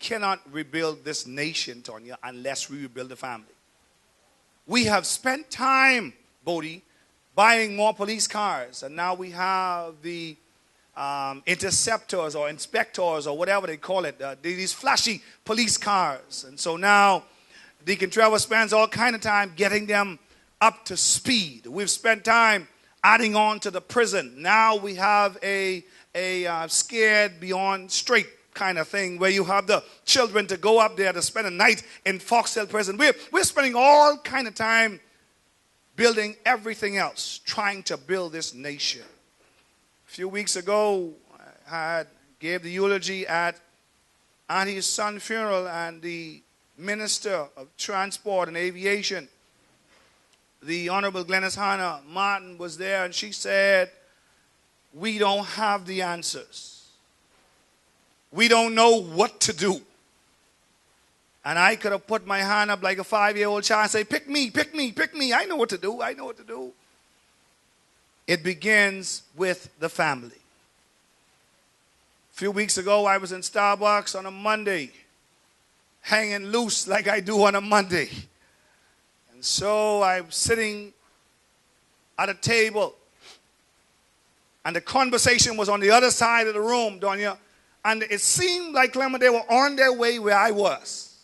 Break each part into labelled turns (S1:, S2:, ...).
S1: cannot rebuild this nation, Tonya, unless we rebuild the family. We have spent time, Bodie, buying more police cars, and now we have the interceptors or inspectors or whatever they call it, these flashy police cars. And so now Deacon Trevor spends all kind of time getting them up to speed. We've spent time adding on to the prison. Now we have a scared beyond straight kind of thing where you have the children to go up there to spend a night in Foxhill prison. We're spending all kind of time building everything else, trying to build this nation. A few weeks ago, I gave the eulogy at Auntie's son's funeral, and the Minister of Transport and Aviation, the Honorable Glennis Hannah Martin, was there, and she said, we don't have the answers. We don't know what to do. And I could have put my hand up like a 5-year-old child and say, pick me, pick me, pick me. I know what to do. I know what to do. It begins with the family. A few weeks ago, I was in Starbucks on a Monday, hanging loose like I do on a Monday. And so I'm sitting at a table, and the conversation was on the other side of the room, Donya, and it seemed like, Clement, they were on their way where I was.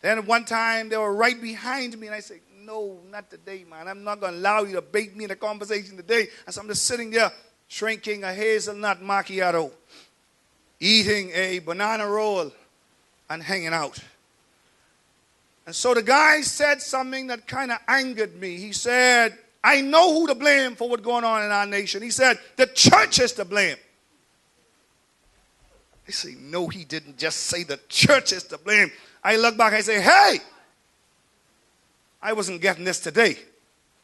S1: Then at one time, they were right behind me, and I said, no, not today, man. I'm not going to allow you to bait me in a conversation today. And so I'm just sitting there drinking a hazelnut macchiato, eating a banana roll, and hanging out. And so the guy said something that kind of angered me. He said, I know who to blame for what's going on in our nation. He said, the church is to blame. I say, no, he didn't just say the church is to blame. I look back, I say, hey, I wasn't getting this today.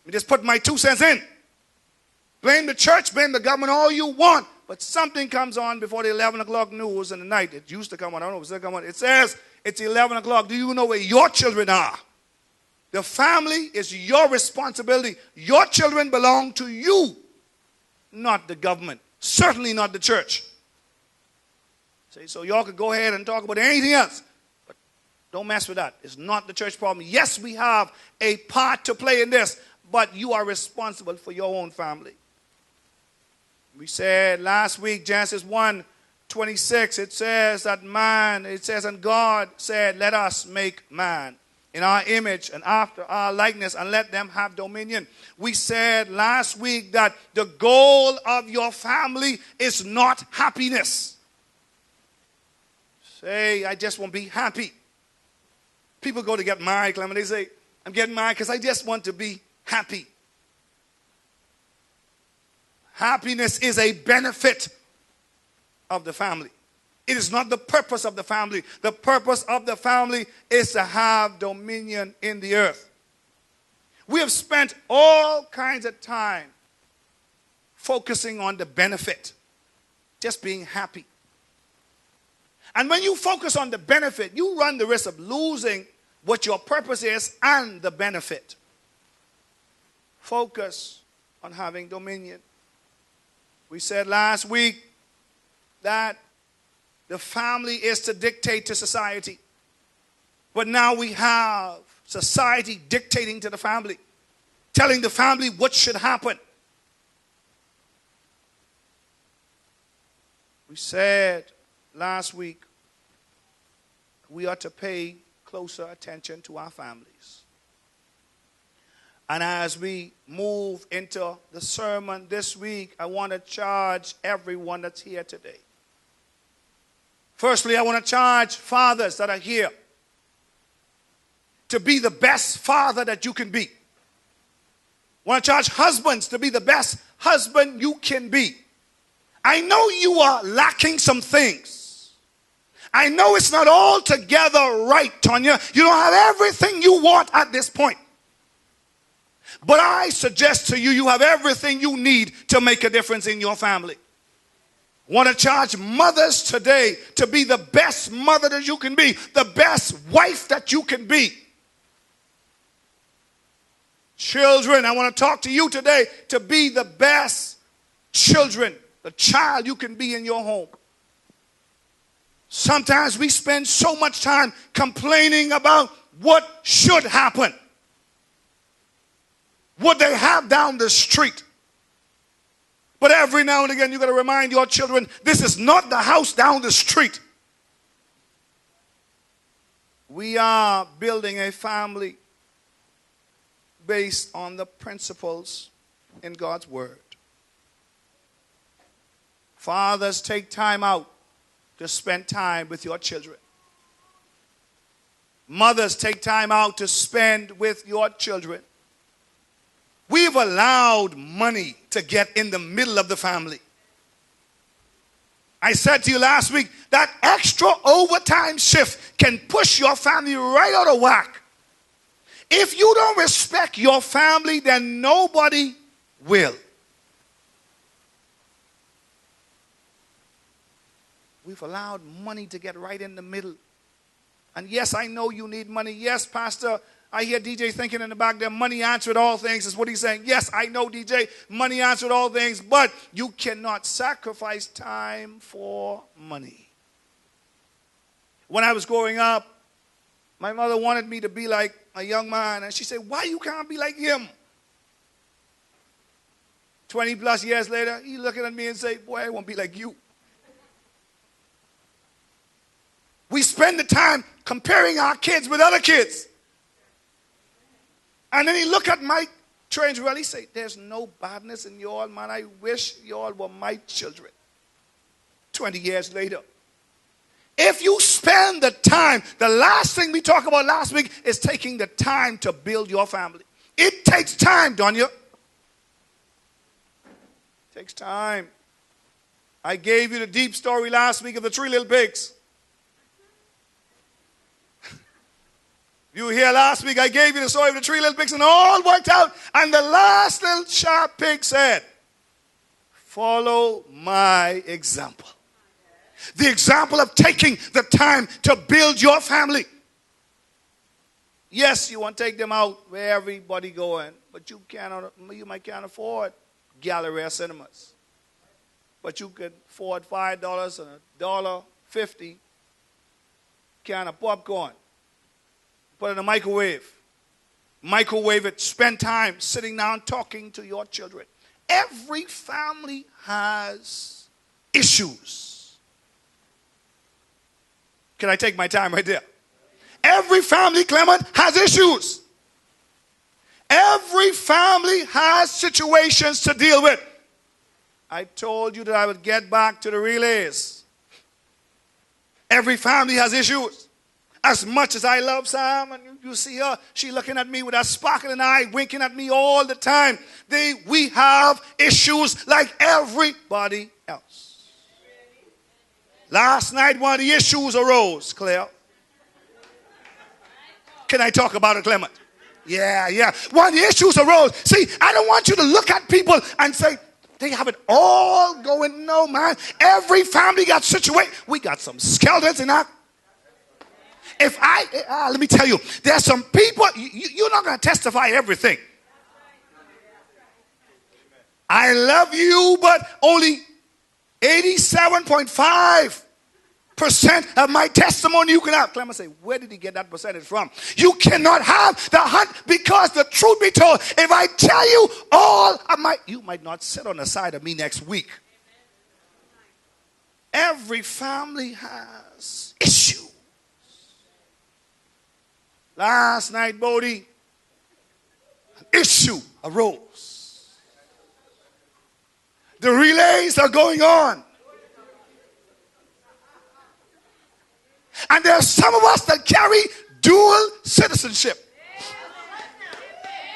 S1: I just put my 2 cents in. Blame the church, blame the government, all you want. But something comes on before the 11 o'clock news in the night. It used to come on. I don't know if it's still come on. It says it's 11 o'clock. Do you know where your children are? The family is your responsibility. Your children belong to you, not the government. Certainly not the church. So y'all could go ahead and talk about anything else. But don't mess with that. It's not the church problem. Yes, we have a part to play in this, but you are responsible for your own family. We said last week, Genesis 1:26, it says that and God said, let us make man in our image and after our likeness, and let them have dominion. We said last week that the goal of your family is not happiness. Say, I just want to be happy. People go to get married, Clement. They say, I'm getting married because I just want to be happy. Happiness is a benefit of the family. It is not the purpose of the family. The purpose of the family is to have dominion in the earth. We have spent all kinds of time focusing on the benefit, just being happy. And when you focus on the benefit, you run the risk of losing what your purpose is and the benefit. Focus on having dominion. We said last week that the family is to dictate to society. But now we have society dictating to the family, telling the family what should happen. We said last week we are to pay closer attention to our families. And as we move into the sermon this week, I want to charge everyone that's here today. Firstly, I want to charge fathers that are here to be the best father that you can be. I want to charge husbands to be the best husband you can be. I know you are lacking some things. I know it's not all together right, Tonya. You don't have everything you want at this point. But I suggest to you, you have everything you need to make a difference in your family. I want to charge mothers today to be the best mother that you can be, the best wife that you can be. Children, I want to talk to you today to be the best children, the child you can be in your home. Sometimes we spend so much time complaining about what should happen, what they have down the street. But every now and again, you got to remind your children, this is not the house down the street. We are building a family based on the principles in God's word. Fathers, take time out to spend time with your children. Mothers, take time out to spend with your children. We've allowed money to get in the middle of the family. I said to you last week, that extra overtime shift can push your family right out of whack. If you don't respect your family, then nobody will. We've allowed money to get right in the middle. And yes, I know you need money. Yes, Pastor, I hear DJ thinking in the back there, money answered all things is what he's saying. Yes, I know, DJ, money answered all things, but you cannot sacrifice time for money. When I was growing up, my mother wanted me to be like a young man, and she said, why you can't be like him? 20 plus years later, he looking at me and say, boy, I won't be like you. We spend the time comparing our kids with other kids. And then he look at Mike Trangwell, he say, there's no badness in y'all, man. I wish y'all were my children. 20 years later. If you spend the time, the last thing we talked about last week is taking the time to build your family. It takes time, don't you? It takes time. I gave you the deep story last week of the 3 little pigs. You were here last week, I gave you the story of the 3 little pigs and all worked out. And the last little sharp pig said, follow my example. The example of taking the time to build your family. Yes, you want to take them out where everybody going, but you might can't afford Galleria cinemas. But you could afford $5 and $1.50 can of popcorn. Put it in the microwave. Microwave it. Spend time sitting down talking to your children. Every family has issues. Can I take my time right there? Every family, Clement, has issues. Every family has situations to deal with. I told you that I would get back to the relays. Every family has issues. As much as I love Sam, and you see her, she looking at me with that sparkling eye, winking at me all the time. We have issues like everybody else. Last night, one of the issues arose, Claire. Can I talk about it, Clement? Yeah. One of the issues arose. See, I don't want you to look at people and say, they have it all going. No, man. Every family got situated. We got some skeletons in our... let me tell you, there's some people, you're not going to testify everything. I love you, but only 87.5% of my testimony you can have. Clement say, where did he get that percentage from? You cannot have the hunt, because the truth be told, if I tell you all, you might not sit on the side of me next week. Every family has issues. Last night, Bodie, an issue arose. The relays are going on. And there are some of us that carry dual citizenship.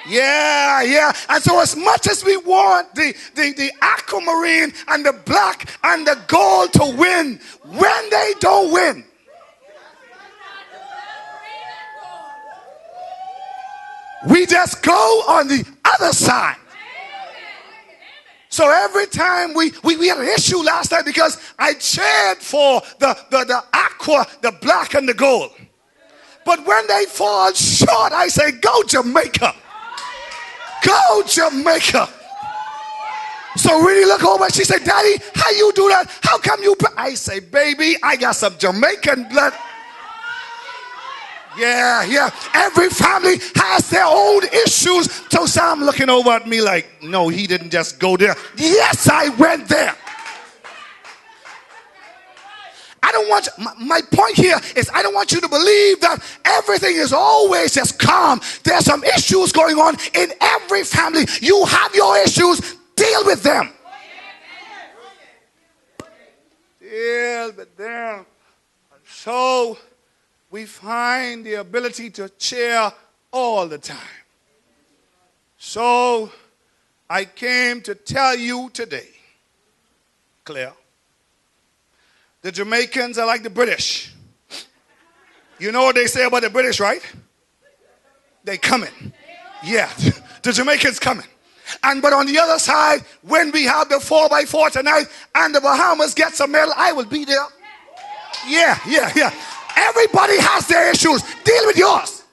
S1: Yeah. And so as much as we want the aquamarine and the black and the gold to win, when they don't win, we just go on the other side. So every time we had an issue last night because I cheered for the aqua, the black and the gold. But when they fall short, I say, go Jamaica. Go Jamaica. So really look over. She said, Daddy, how you do that? How come you? I say, baby, I got some Jamaican blood. Yeah. Every family has their own issues. So Sam looking over at me like, no, he didn't just go there. Yes, I went there. I don't want you, my point here is I don't want you to believe that everything is always just calm. There's some issues going on in every family. You have your issues. Deal with them. Deal with them. So we find the ability to cheer all the time. So I came to tell you today, Claire, the Jamaicans are like the British. You know what they say about the British, right? They coming. Yeah, the Jamaicans coming. But on the other side, when we have the 4x4 tonight and the Bahamas gets a medal, I will be there. Yeah. Everybody has their issues. Deal with yours.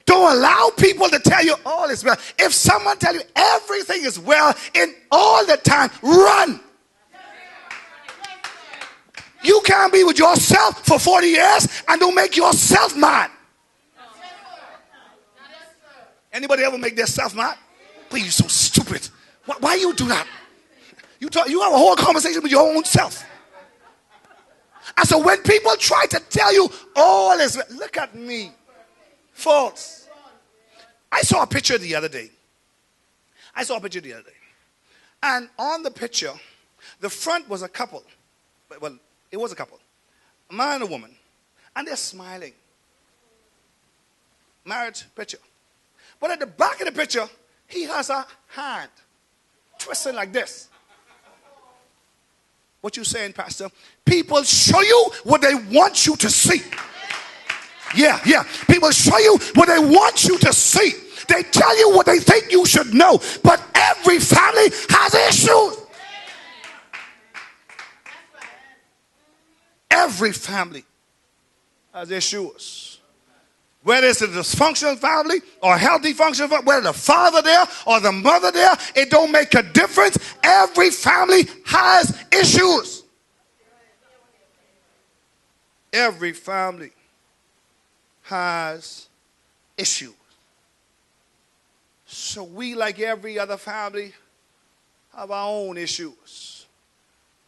S1: Don't allow people to tell you all is well. If someone tell you everything is well in all the time, run. You can't be with yourself for 40 years and don't make yourself mad. Anybody ever make themselves mad? Please, you're so stupid. Why you do that? You have a whole conversation with your own self. And so when people try to tell you all is, look at me. False. I saw a picture the other day. And on the picture, the front was a couple. Well, it was a couple. A man and a woman. And they're smiling. Marriage picture. But at the back of the picture, he has a hand twisting like this. What you saying, Pastor? People show you what they want you to see. Yeah. People show you what they want you to see. They tell you what they think you should know. But every family has issues. Every family has issues. Whether it's a dysfunctional family or a healthy functional family, whether the father there or the mother there, it don't make a difference. Every family has issues. Every family has issues. So we, like every other family, have our own issues.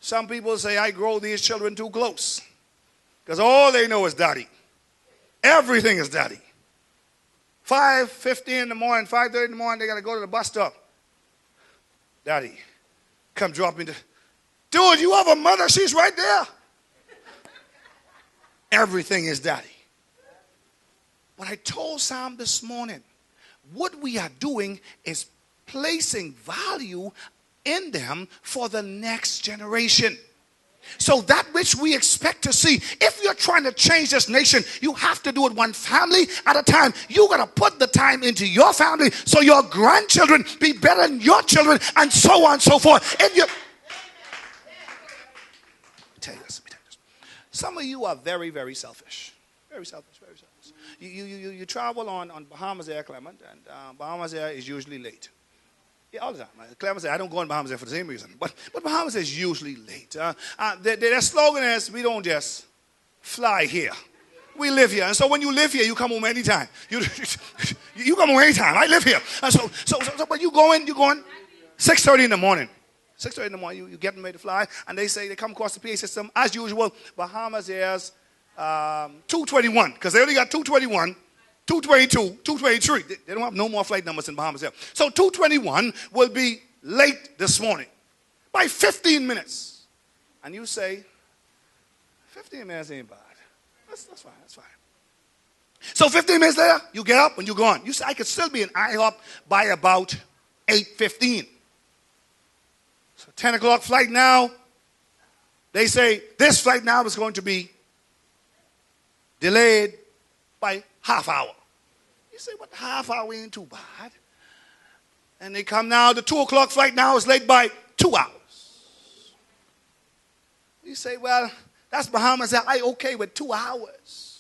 S1: Some people say, I grow these children too close because all they know is daddy. Everything is daddy. 5:50 in the morning, 5:30 in the morning, they got to go to the bus stop. Daddy, come drop me. Dude, you have a mother. She's right there. Everything is daddy. But I told Sam this morning, what we are doing is placing value in them for the next generation. So that which we expect to see, if you're trying to change this nation, you have to do it one family at a time. You got to put the time into your family so your grandchildren be better than your children, and so on and so forth. If you, let me tell you this. Some of you are very, very selfish. Very selfish. You travel on Bahamas Air, Clement, and Bahamas Air is usually late. Yeah, all the time. Clement said, I don't go on Bahamas Air for the same reason. But Bahamas is usually late. Their slogan is, we don't just fly here. We live here. And so when you live here, you come home anytime. You come home anytime. I live here. And so but you go in 6:30 in the morning. 6:30 in the morning, you get them ready to fly. And they say, they come across the PA system. As usual, Bahamas Air's 221. Because they only got 221. 222, 223. They don't have no more flight numbers in Bahamas Air. So 221 will be late this morning by 15 minutes. And you say, 15 minutes ain't bad. That's fine. So 15 minutes later, you get up and you're gone. You say, I could still be in IHOP by about 8:15. So 10 o'clock flight now. They say, this flight now is going to be delayed by half hour. You say, what, half hour ain't too bad. And they come now, the 2 o'clock flight now is late by 2 hours. You say, well, that's Bahamas. I okay with 2 hours.